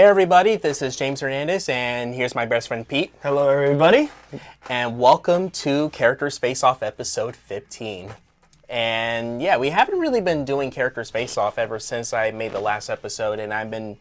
Hey everybody, this is James Hernandez, and here's my best friend Pete. Hello everybody. And welcome to Characters Face Off episode 15. And yeah, we haven't really been doing Characters Face Off ever since I made the last episode, and I've been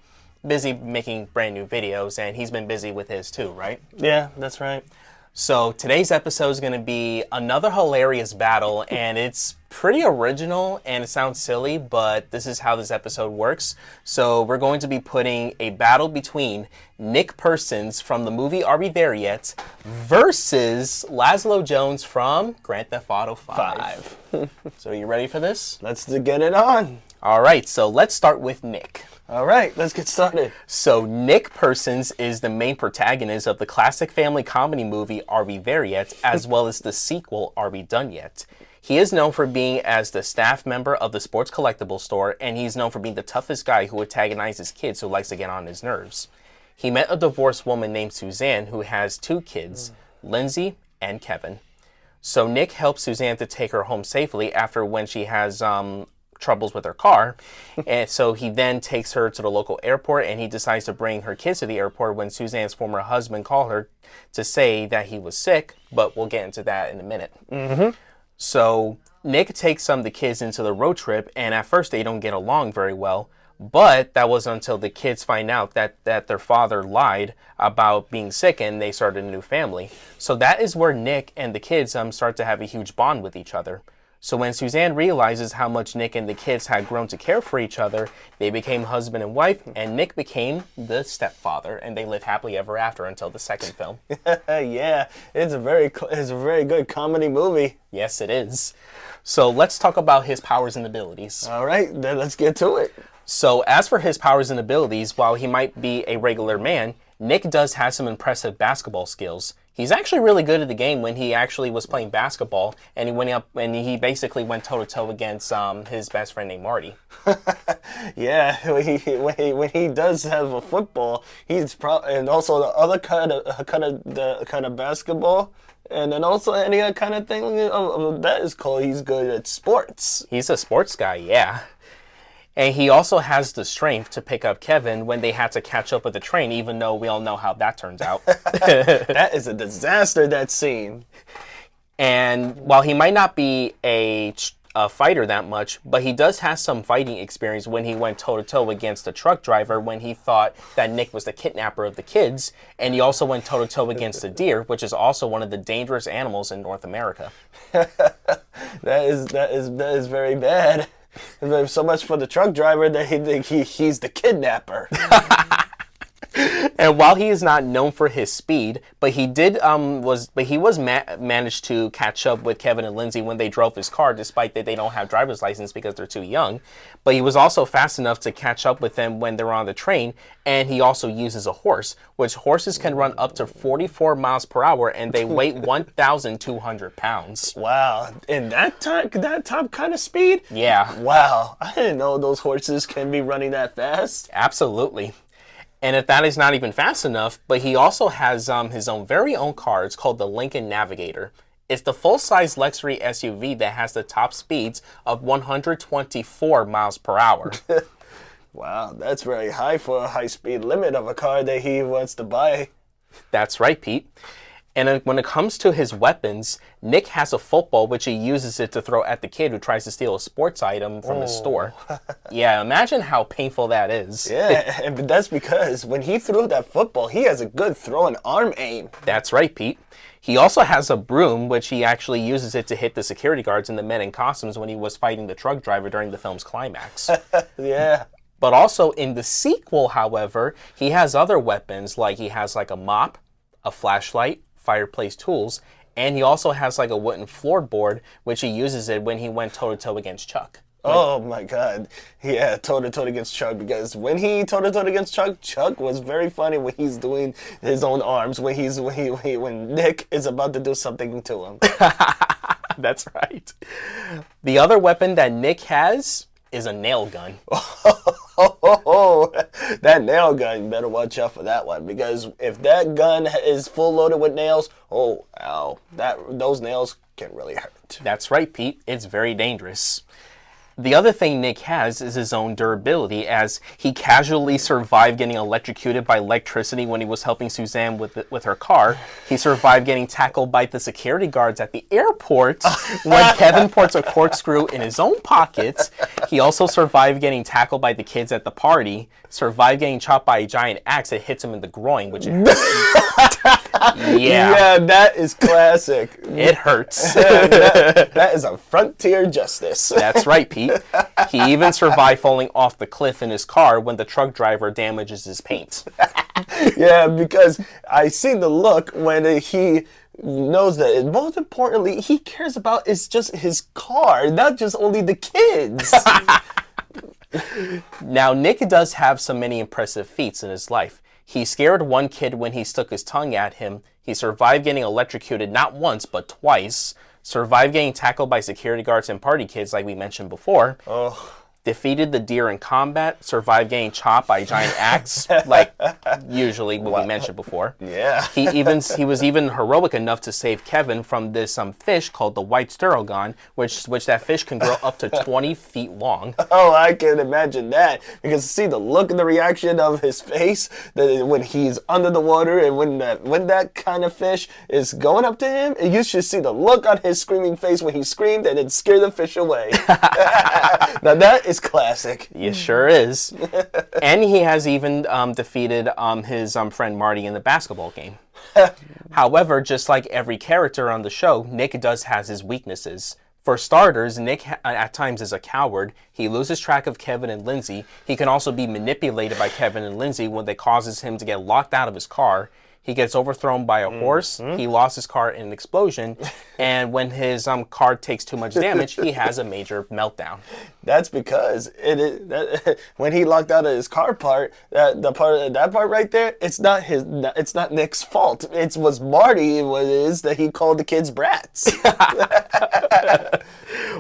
busy making brand new videos, and he's been busy with his too, right? Yeah, that's right. So today's episode is going to be another hilarious battle, and it's pretty original and it sounds silly, but this is how this episode works. So we're going to be putting a battle between Nick Persons from the movie Are We There Yet versus Lazlow Jones from Grand Theft Auto 5. So you ready for this? Let's get it on. All right, so let's start with Nick. All right, let's get started. So Nick Persons is the main protagonist of the classic family comedy movie Are We There Yet, as well as the sequel Are We Done Yet? He is known for being as the staff member of the sports collectible store, and he's known for being the toughest guy who antagonizes kids who likes to get on his nerves. He met a divorced woman named Suzanne who has two kids, Lindsay and Kevin. So Nick helps Suzanne to take her home safely after when she has troubles with her car, and so he then takes her to the local airport, and he decides to bring her kids to the airport when Suzanne's former husband called her to say that he was sick, but we'll get into that in a minute. So Nick takes some of the kids into the road trip, and at first they don't get along very well, but that was until the kids find out that their father lied about being sick and they started a new family. So that is where Nick and the kids start to have a huge bond with each other. So when Suzanne realizes how much Nick and the kids had grown to care for each other, they became husband and wife, and Nick became the stepfather, and they lived happily ever after until the second film. Yeah, it's a very good comedy movie. Yes, it is. So let's talk about his powers and abilities. All right, then let's get to it. So as for his powers and abilities, while he might be a regular man, Nick does have some impressive basketball skills. He's actually really good at the game when he actually was playing basketball, and he went up and he basically went toe-to-toe against his best friend named Marty. Yeah, when he does have a football, he's and also the other kind of basketball, and then also any other kind of thing that is called. He's good at sports. He's a sports guy, yeah. And he also has the strength to pick up Kevin when they had to catch up with the train, even though we all know how that turns out. That is a disaster, that scene. And while he might not be a fighter that much, but he does have some fighting experience when he went toe-to-toe against a truck driver when he thought that Nick was the kidnapper of the kids. And he also went toe-to-toe against a deer, which is also one of the dangerous animals in North America. That is very bad. So much for the truck driver that he's the kidnapper. And while he is not known for his speed, but he managed to catch up with Kevin and Lindsay when they drove his car, despite that they don't have driver's license because they're too young. But he was also fast enough to catch up with them when they're on the train, and he also uses a horse, which horses can run up to 44 miles per hour, and they weigh 1,200 pounds. Wow, in that top kind of speed? Yeah. Wow, I didn't know those horses can be running that fast. Absolutely. And if that is not even fast enough, but he also has his own very own car. It's called the Lincoln Navigator. It's the full-size luxury SUV that has the top speeds of 124 miles per hour. Wow, that's very high for a high-speed limit of a car that he wants to buy. That's right, Pete. And when it comes to his weapons, Nick has a football which he uses it to throw at the kid who tries to steal a sports item from the store. Yeah, imagine how painful that is. Yeah, and that's because when he threw that football, he has a good throw and arm aim. That's right, Pete. He also has a broom, which he actually uses it to hit the security guards and the men in costumes when he was fighting the truck driver during the film's climax. Yeah. But also in the sequel, however, he has other weapons, like he has like a mop, a flashlight, fireplace tools, and he also has like a wooden floorboard, which he uses it when he went toe-to-toe against Chuck. Oh my God. Yeah, toe-to-toe against Chuck, because when he toe-to-toe against Chuck, Chuck was very funny when he's doing his own arms, when Nick is about to do something to him. That's right. The other weapon that Nick has is a nail gun. That nail gun, you better watch out for that one, because if that gun is full loaded with nails, oh, ow, those nails can really hurt. That's right, Pete. It's very dangerous. The other thing Nick has is his own durability, as he casually survived getting electrocuted by electricity when he was helping Suzanne with her car. He survived getting tackled by the security guards at the airport when Kevin puts a corkscrew in his own pocket. He also survived getting tackled by the kids at the party, survived getting chopped by a giant axe that hits him in the groin, which Yeah, that is classic. It hurts. That is a frontier justice. That's right, Pete. He even survived falling off the cliff in his car when the truck driver damages his paint. Yeah, because I see the look when he knows that most importantly, he cares about is just his car, not just only the kids. Now, Nick does have so many impressive feats in his life. He scared one kid when he stuck his tongue at him. He survived getting electrocuted not once, but twice. Survived getting tackled by security guards and party kids, like we mentioned before. Oh. Defeated the deer in combat. Survived getting chopped by a giant axe, like usually what we mentioned before. Yeah. He was even heroic enough to save Kevin from this fish called the white sturgeon, which that fish can grow up to 20 feet long. Oh, I can imagine that, because see the look and the reaction of his face that when he's under the water and when that kind of fish is going up to him, you should see the look on his screaming face when he screamed and it scared the fish away. Now that is classic. It sure is. And he has even defeated his friend Marty in the basketball game. However, just like every character on the show, Nick does has his weaknesses. For starters, Nick at times is a coward. He loses track of Kevin and Lindsay. He can also be manipulated by Kevin and Lindsay when they causes him to get locked out of his car. He gets overthrown by a horse. He lost his car in an explosion. And when his car takes too much damage, he has a major meltdown. That's because when he locked out of his car part, that part right there, it's not Nick's fault. It was Marty. It was that he called the kids brats.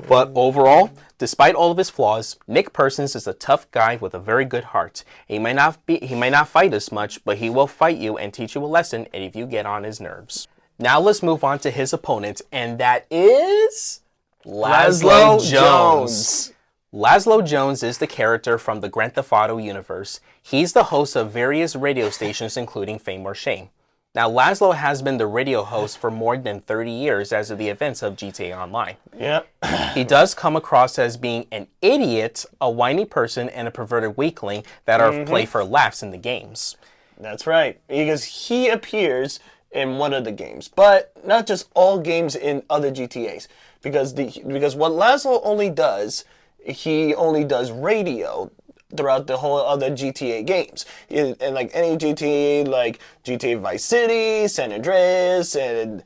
But overall, despite all of his flaws, Nick Persons is a tough guy with a very good heart. He may not fight as much, but he will fight you and teach you a lesson if you get on his nerves. Now let's move on to his opponent, and that is Lazlow Jones. Lazlow Jones is the character from the Grand Theft Auto universe. He's the host of various radio stations, including Fame or Shame. Now, Lazlow has been the radio host for more than 30 years as of the events of GTA Online. Yep. He does come across as being an idiot, a whiny person, and a perverted weakling that are play for laughs in the games. That's right, because he appears in one of the games, but not just all games in other GTAs. Because what Lazlow only does, he only does radio throughout the whole other GTA games. And like any GTA, like GTA Vice City, San Andreas, and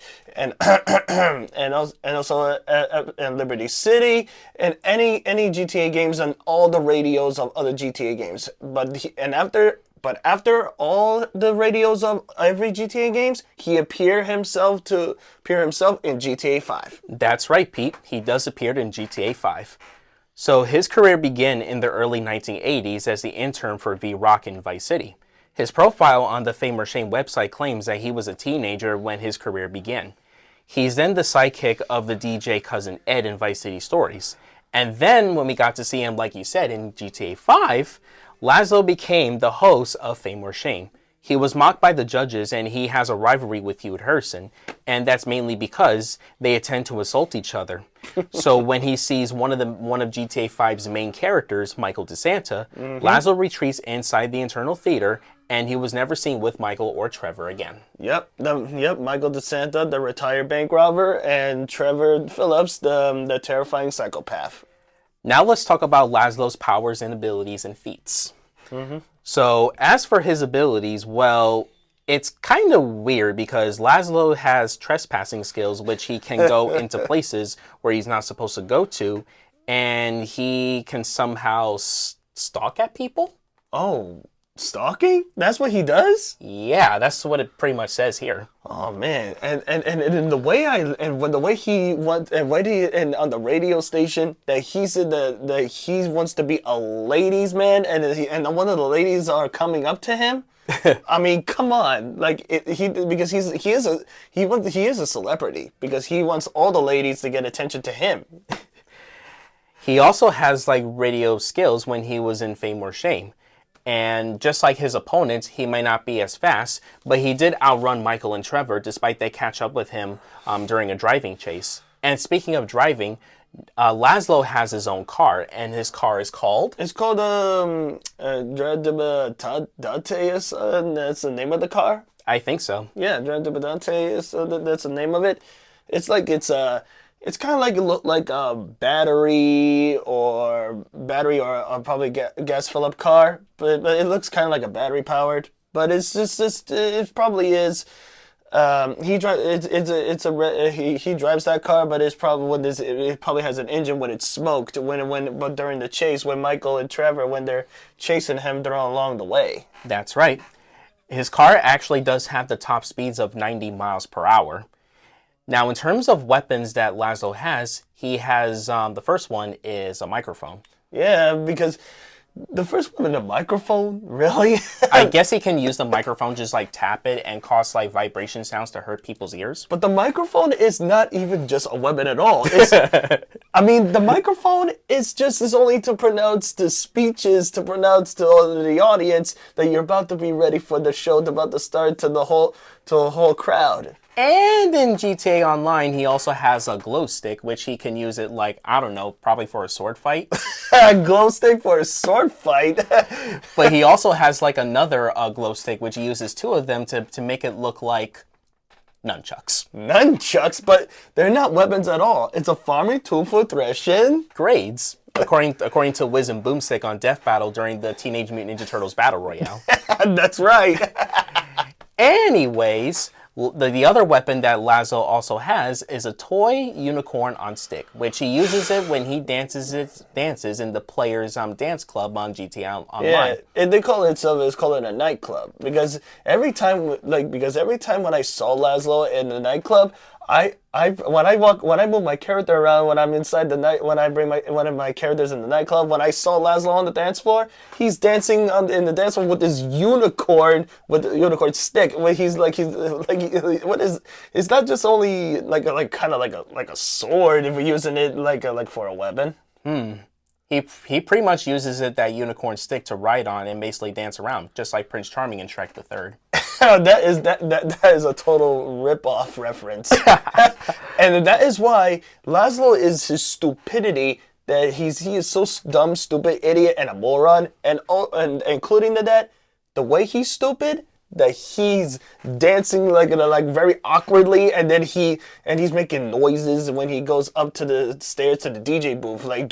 also Liberty City, and any GTA games on all the radios of other GTA games. But after all the radios of every GTA games, he appear himself in GTA 5. That's right, Pete. He does appear in GTA 5. So his career began in the early 1980s as the intern for V-Rock in Vice City. His profile on the Fame or Shame website claims that he was a teenager when his career began. He's then the sidekick of the DJ Cousin Ed in Vice City Stories. And then when we got to see him, like you said, in GTA 5, Lazlow became the host of Fame or Shame. He was mocked by the judges, and he has a rivalry with Hugh Harrison, and that's mainly because they tend to assault each other. So when he sees one of GTA 5's main characters, Michael DeSanta, Lazlow retreats inside the internal theater, and he was never seen with Michael or Trevor again. Yep, Michael DeSanta, the retired bank robber, and Trevor Phillips, the terrifying psychopath. Now let's talk about Lazlow's powers and abilities and feats. So as for his abilities, well, it's kind of weird because Lazlow has trespassing skills, which he can go into places where he's not supposed to go to, and he can somehow stalk at people. Oh, stalking? That's what he does? Yeah, that's what it pretty much says here. Oh man, and the way he wants, and on the radio station that he said that he wants to be a ladies' man, and one of the ladies are coming up to him. I mean, come on, like he is a celebrity because he wants all the ladies to get attention to him. He also has like radio skills when he was in Fame or Shame. And just like his opponents, he may not be as fast, but he did outrun Michael and Trevor despite they catch up with him during a driving chase. And speaking of driving, Lazlow has his own car, and his car is called... It's called Dante. That's the name of the car. I think so. Yeah, Dante is that's the name of it. It's like it's kind of like a battery or probably gas fill up car, but it looks kind of like a battery powered. But it's just it probably is. He drives he drives that car, but it's probably it probably has an engine when it's smoked but during the chase when Michael and Trevor when they're chasing him along the way. That's right. His car actually does have the top speeds of 90 miles per hour. Now, in terms of weapons that Lazlow has, he has, the first one is a microphone. Yeah, because the first one, a microphone? Really? I guess he can use the microphone, just like tap it and cause like vibration sounds to hurt people's ears. But the microphone is not even just a weapon at all. I mean, the microphone is only to pronounce the speeches, to pronounce to the audience that you're about to be ready for the show, about to start to a whole crowd. And in GTA Online, he also has a glow stick, which he can use it like, I don't know, probably for a sword fight. A glow stick for a sword fight? But he also has like another glow stick, which he uses two of them to make it look like nunchucks. Nunchucks? But they're not weapons at all. It's a farming tool for threshing. Grades. According to Wiz and Boomstick on Death Battle during the Teenage Mutant Ninja Turtles Battle Royale. That's right. Anyways... The other weapon that Lazlow also has is a toy unicorn on stick, which he uses it when he dances in the players' dance club on GTA Online. Yeah, and they call it a nightclub because every time when I saw Lazlow in the nightclub, when I move my character around when I'm inside when I bring one of my characters in the nightclub, when I saw Lazlow on the dance floor, he's dancing in the dance floor with this unicorn stick. Where he's like what is? It's not just only like a sword if we're using it like for a weapon. He pretty much uses that unicorn stick to ride on and basically dance around, just like Prince Charming in Shrek the Third. that is a total rip-off reference. And that is why Lazlow is his stupidity that he is so dumb, stupid, idiot, and a moron, and including that the way he's stupid, that he's dancing like very awkwardly, and then he's making noises when he goes up to the stairs to the DJ booth, like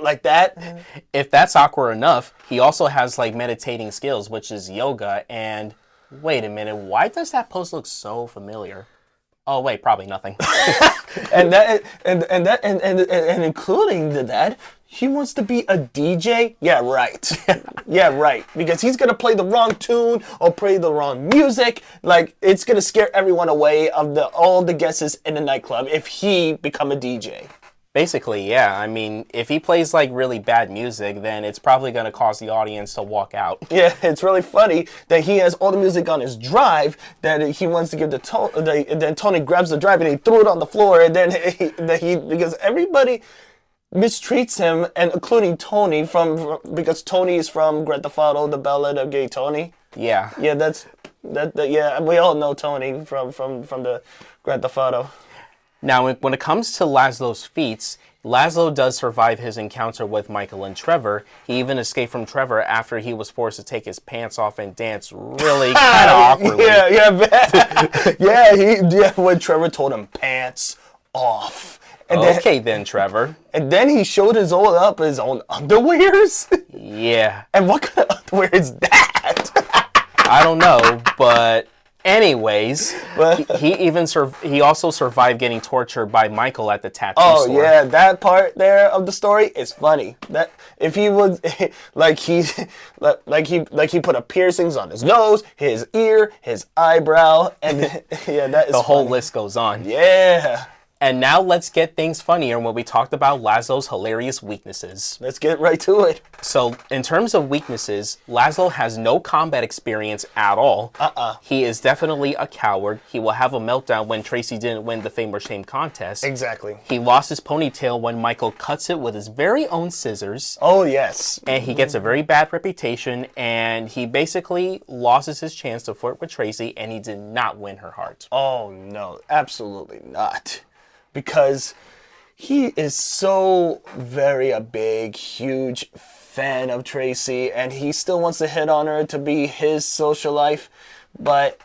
like that. If that's awkward enough, he also has like meditating skills, which is yoga. And wait a minute, why does that pose look so familiar? Oh wait, probably nothing. and including that, he wants to be a DJ? Yeah, right. Yeah, right. Because he's going to play the wrong tune or play the wrong music. Like, it's going to scare everyone away of all the guests in the nightclub if he become a DJ. Basically, yeah. I mean, if he plays like really bad music, then it's probably going to cause the audience to walk out. Yeah, it's really funny that he has all the music on his drive that he wants to give to Tony. Then Tony grabs the drive and he threw it on the floor. And then because everybody mistreats him, and including Tony because Tony is from Grand Theft Auto, The Ballad of Gay Tony. Yeah. Yeah, yeah, we all know Tony from the Grand Theft Auto. Now, when it comes to Lazlow's feats, Lazlow does survive his encounter with Michael and Trevor. He even escaped from Trevor after he was forced to take his pants off and dance really kind of awkwardly. Yeah, when Trevor told him pants off. And then, Trevor. And then he showed his own underwears? Yeah. And what kind of underwear is that? I don't know, but anyways, he also survived getting tortured by Michael at the tattoo store. Oh yeah, that part there of the story is funny. That if he was he put a piercings on his nose, his ear, his eyebrow, and yeah, that is the whole list goes on. Yeah. And now let's get things funnier when we talked about Lazlow's hilarious weaknesses. Let's get right to it. So, in terms of weaknesses, Lazlow has no combat experience at all. He is definitely a coward. He will have a meltdown when Tracy didn't win the Fame or Shame contest. Exactly. He lost his ponytail when Michael cuts it with his very own scissors. Oh, yes. And he gets a very bad reputation, and he basically loses his chance to flirt with Tracy, and he did not win her heart. Oh, no, absolutely not. Because he is so very a big, huge fan of Tracy, and he still wants to hit on her to be his social life, but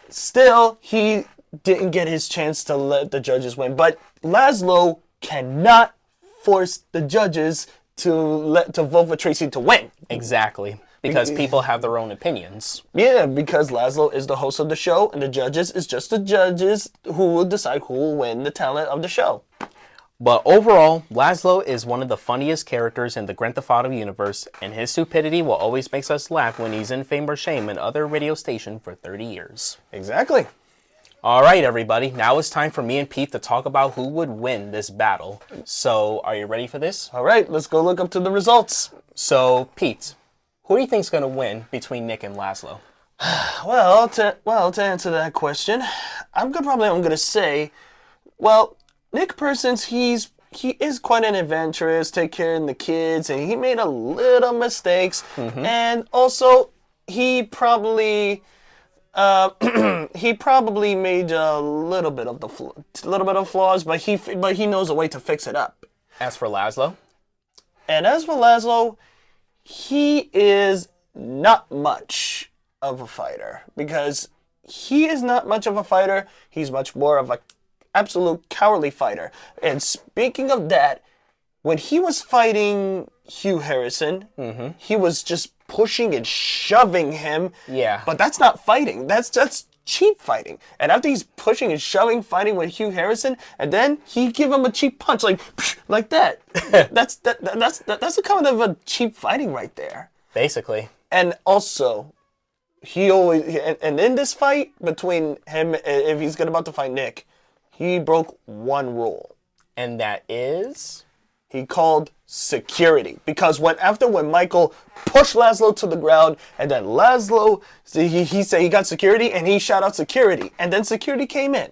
still, he didn't get his chance to let the judges win. But Lazlow cannot force the judges to vote for Tracy to win. Exactly. Because people have their own opinions. Yeah, because Lazlow is the host of the show, and the judges is just the judges who will decide who will win the talent of the show. But overall, Lazlow is one of the funniest characters in the Grand Theft Auto universe, and his stupidity will always make us laugh when he's in Fame or Shame and other radio station for 30 years. Exactly. All right, everybody. Now it's time for me and Pete to talk about who would win this battle. So, are you ready for this? All right, let's go look up to the results. So, Pete, who do you think's going to win between Nick and Lazlow? Well, to answer that question, I'm going to say, well, Nick Persons, he is quite an adventurous, take care of the kids, and he made a little mistakes, and also he probably made a little bit of flaws, but he knows a way to fix it up. As for Lazlow? And as for Lazlow, he is not much of a fighter, because he is not much of a fighter. He's much more of a absolute cowardly fighter. And speaking of that, when he was fighting Hugh Harrison, he was just pushing and shoving him. Yeah. But that's not fighting. That's cheap fighting. And after he's pushing and shoving, fighting with Hugh Harrison, and then he give him a cheap punch like that. That's a kind of a cheap fighting right there. Basically. And also, he always, and in this fight between him, if he's about to fight Nick, he broke one rule. And that is? He called security. Because when Michael pushed Lazlow to the ground, and then Lazlow, he said he got security, and he shot out security. And then security came in.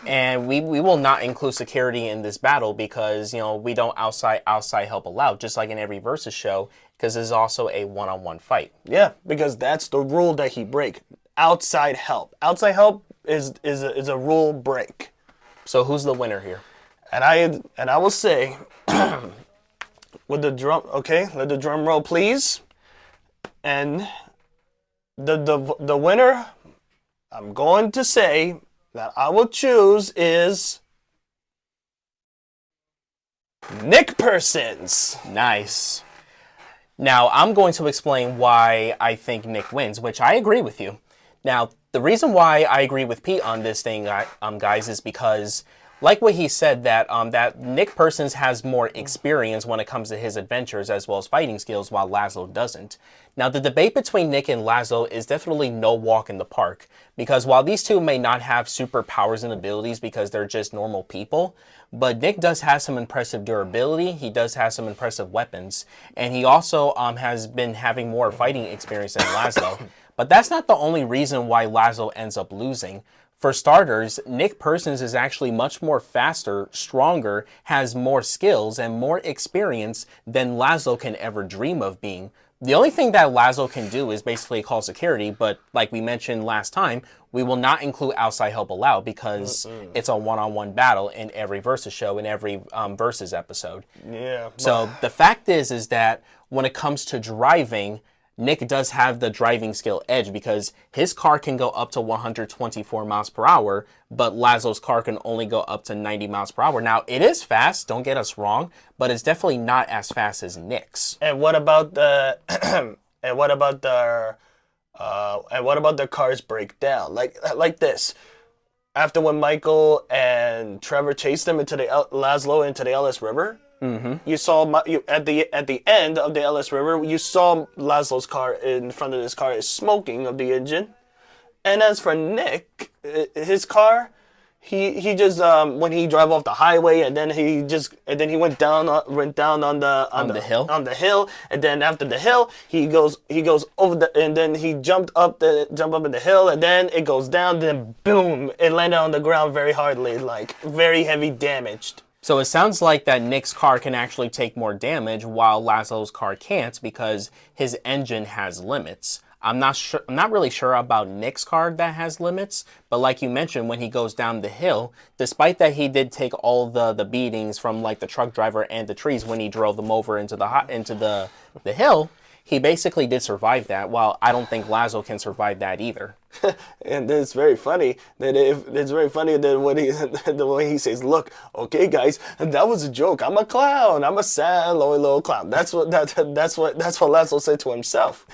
And we will not include security in this battle because, we don't outside help allowed, just like in every Versus show, because this is also a one-on-one fight. Yeah, because that's the rule that he break. Outside help. Outside help is a rule break. So who's the winner here? And I will say, with the drum, okay, let the drum roll, please. And the winner, I'm going to say that I will choose is Nick Persons. Nice. Now, I'm going to explain why I think Nick wins, which I agree with you. Now, the reason why I agree with Pete on this thing, guys, is because, like what he said, that Nick Persons has more experience when it comes to his adventures as well as fighting skills, while Lazlow doesn't. Now, the debate between Nick and Lazlow is definitely no walk in the park, because while these two may not have superpowers and abilities because they're just normal people, but Nick does have some impressive durability, he does have some impressive weapons, and he also has been having more fighting experience than Lazlow. But that's not the only reason why Lazlow ends up losing. For starters, Nick Persons is actually much more faster, stronger, has more skills, and more experience than Lazlow can ever dream of being. The only thing that Lazlow can do is basically call security, but like we mentioned last time, we will not include outside help allowed because it's a one-on-one battle in every Versus show, in every Versus episode. Yeah. So the fact is that when it comes to driving, Nick does have the driving skill edge because his car can go up to 124 miles per hour, but Lazlow's car can only go up to 90 miles per hour. Now, it is fast, don't get us wrong, but it's definitely not as fast as Nick's. And what about the and what about the car's breakdown? Like this. After when Michael and Trevor chased him into Lazlow into the Ellis River, you saw at the end of the Ellis River, you saw Lazlow's car in front of his car is smoking of the engine. And as for Nick, his car, he just when he drove off the highway, and then he went down on the hill? on the hill, and then after the hill he goes over and then he jumped up in the hill, and then it goes down, then boom, it landed on the ground very hardly, like very heavy damaged. So it sounds like that Nick's car can actually take more damage while Lazlow's car can't because his engine has limits. I'm not really sure about Nick's car that has limits, but like you mentioned, when he goes down the hill, despite that he did take all the beatings from like the truck driver and the trees when he drove them over into the hill, he basically did survive that. While I don't think Lazlow can survive that either. And it's very funny that when he says, "Look, okay, guys, that was a joke. I'm a clown. I'm a sad, lonely little clown." That's what Lazlow said to himself.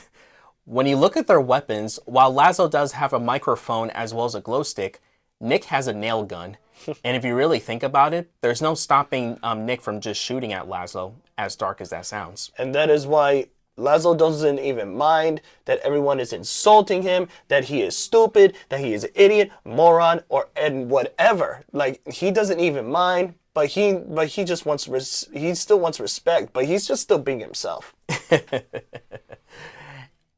When you look at their weapons, while Lazlow does have a microphone as well as a glow stick, Nick has a nail gun. And if you really think about it, there's no stopping Nick from just shooting at Lazlow, as dark as that sounds. And that is why Lazlow doesn't even mind that everyone is insulting him, that he is stupid, that he is an idiot, moron, and whatever. Like, he doesn't even mind, but he just wants he still wants respect, but he's just still being himself.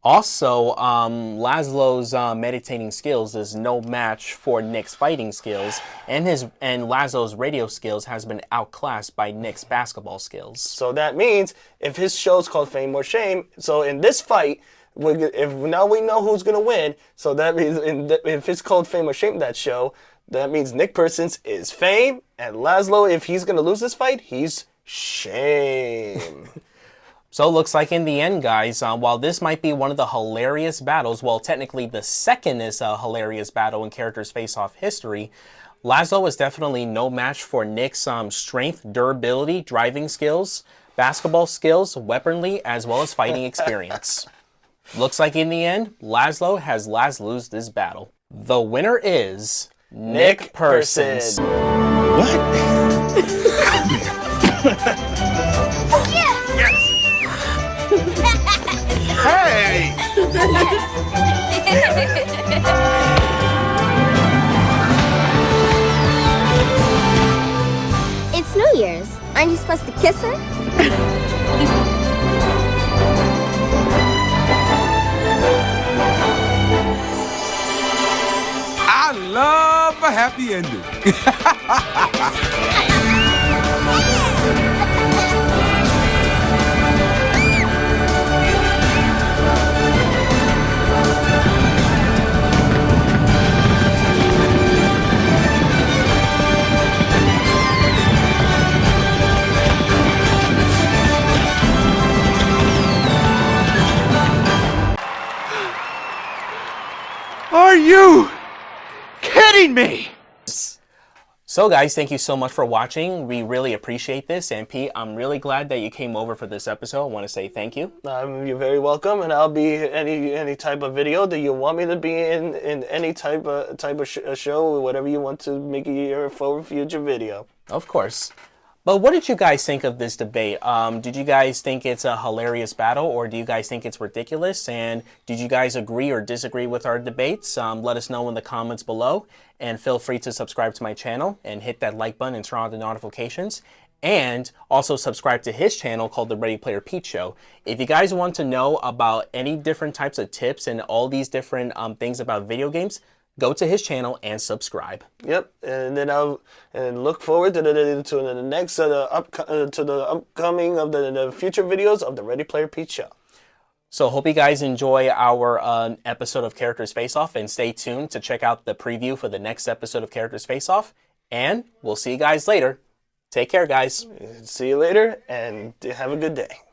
Also, Lazlow's meditating skills is no match for Nick's fighting skills, and Lazlow's radio skills has been outclassed by Nick's basketball skills. So that means if his show's called Fame or Shame, so in this fight, if now we know who's gonna win, so that means if it's called Fame or Shame, that show, that means Nick Persons is Fame, and Lazlow, if he's gonna lose this fight, he's Shame. So it looks like in the end, guys, while this might be one of the hilarious battles, well, technically the second is a hilarious battle in Characters Face Off history, Lazlow is definitely no match for Nick's strength, durability, driving skills, basketball skills, weaponry, as well as fighting experience. Looks like in the end, Lazlow has lose this battle. The winner is Nick Persons. What? Hey! It's New Year's. Aren't you supposed to kiss her? I love a happy ending. Are you kidding me? So guys, thank you so much for watching. We really appreciate this. And Pete, I'm really glad that you came over for this episode. I want to say thank you. You're very welcome, and I'll be any type of video that you want me to be in any type of show, whatever you want to make your for future video. Of course. But what did you guys think of this debate? Did you guys think it's a hilarious battle, or do you guys think it's ridiculous? And did you guys agree or disagree with our debates? Let us know in the comments below. And feel free to subscribe to my channel and hit that like button and turn on the notifications. And also subscribe to his channel called The Ready Player Pete Show. If you guys want to know about any different types of tips and all these different things about video games, go to his channel and subscribe. Yep, and then I'll look forward to the next upcoming of the future videos of the Ready Player Pete Show. So hope you guys enjoy our episode of Characters Face Off, and stay tuned to check out the preview for the next episode of Characters Face Off. And we'll see you guys later. Take care, guys. See you later, and have a good day.